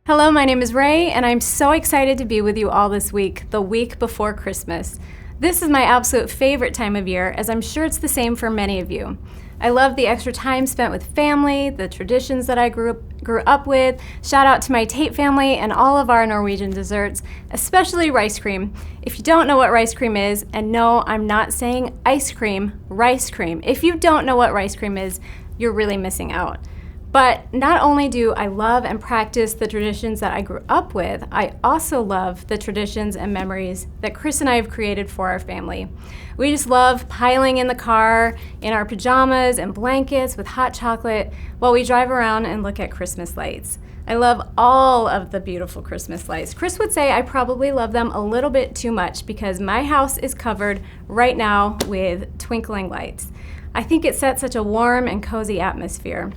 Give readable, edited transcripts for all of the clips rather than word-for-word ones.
Hello, my name is Rae, and I'm so excited to be with you all this week, the week before Christmas. This is my absolute favorite time of year, as I'm sure it's the same for many of you. I love the extra time spent with family, the traditions that I grew up with. Shout out to my Tate family and all of our Norwegian desserts, especially rice cream. If you don't know what rice cream is, and no, I'm not saying ice cream, rice cream. If you don't know what rice cream is, you're really missing out. But not only do I love and practice the traditions that I grew up with, I also love the traditions and memories that Chris and I have created for our family. We just love piling in the car in our pajamas and blankets with hot chocolate while we drive around and look at Christmas lights. I love all of the beautiful Christmas lights. Chris would say I probably love them a little bit too much because my house is covered right now with twinkling lights. I think it sets such a warm and cozy atmosphere.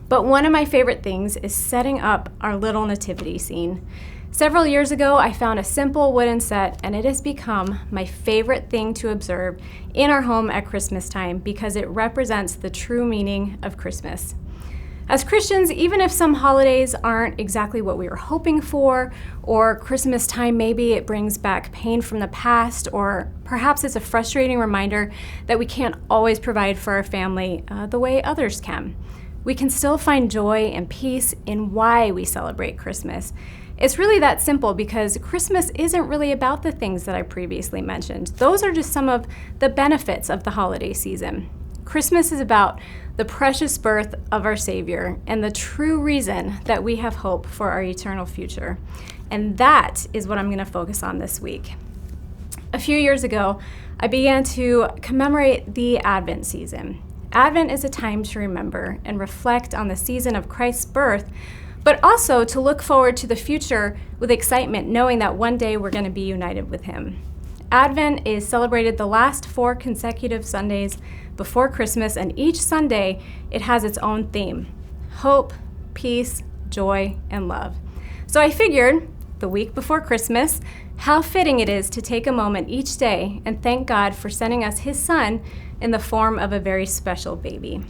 But one of my favorite things is setting up our little nativity scene. Several years ago, I found a simple wooden set, and it has become my favorite thing to observe in our home at Christmas time because it represents the true meaning of Christmas. As Christians, even if some holidays aren't exactly what we were hoping for, or Christmas time maybe it brings back pain from the past, or perhaps it's a frustrating reminder that we can't always provide for our family the way others can, we can still find joy and peace in why we celebrate Christmas. It's really that simple because Christmas isn't really about the things that I previously mentioned. Those are just some of the benefits of the holiday season. Christmas is about the precious birth of our Savior and the true reason that we have hope for our eternal future. And that is what I'm going to focus on this week. A few years ago, I began to commemorate the Advent season. Advent is a time to remember and reflect on the season of Christ's birth, but also to look forward to the future with excitement, knowing that one day we're going to be united with Him. Advent is celebrated the last 4 consecutive Sundays before Christmas, and each Sunday it has its own theme: hope, peace, joy, and love. So I figured, the week before Christmas, how fitting it is to take a moment each day and thank God for sending us His Son in the form of a very special baby.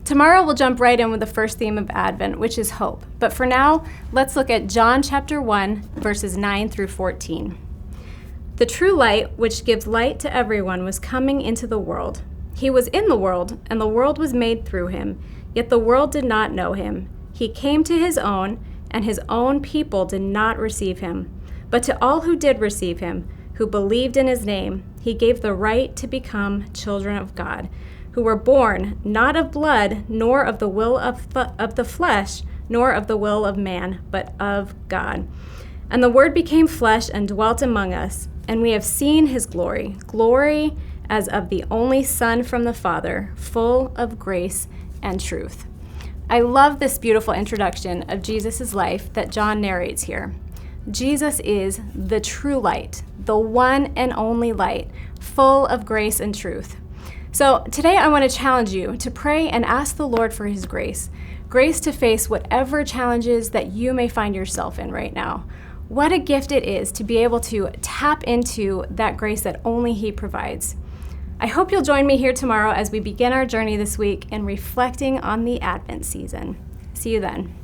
Tomorrow we'll jump right in with the first theme of Advent, which is hope. But for now, let's look at John chapter 1, verses 9 through 14. The true light, which gives light to everyone, was coming into the world. He was in the world, and the world was made through Him, yet the world did not know Him. He came to His own, and His own people did not receive Him. But to all who did receive Him, who believed in His name, He gave the right to become children of God, who were born not of blood, nor of the will of the flesh, nor of the will of man, but of God. And the Word became flesh and dwelt among us, and we have seen His glory, glory as of the only Son from the Father, full of grace and truth. I love this beautiful introduction of Jesus' life that John narrates here. Jesus is the true light, the one and only light, full of grace and truth. So today I want to challenge you to pray and ask the Lord for His grace to face whatever challenges that you may find yourself in right now. What a gift it is to be able to tap into that grace that only He provides. I hope you'll join me here tomorrow as we begin our journey this week in reflecting on the Advent season. See you then.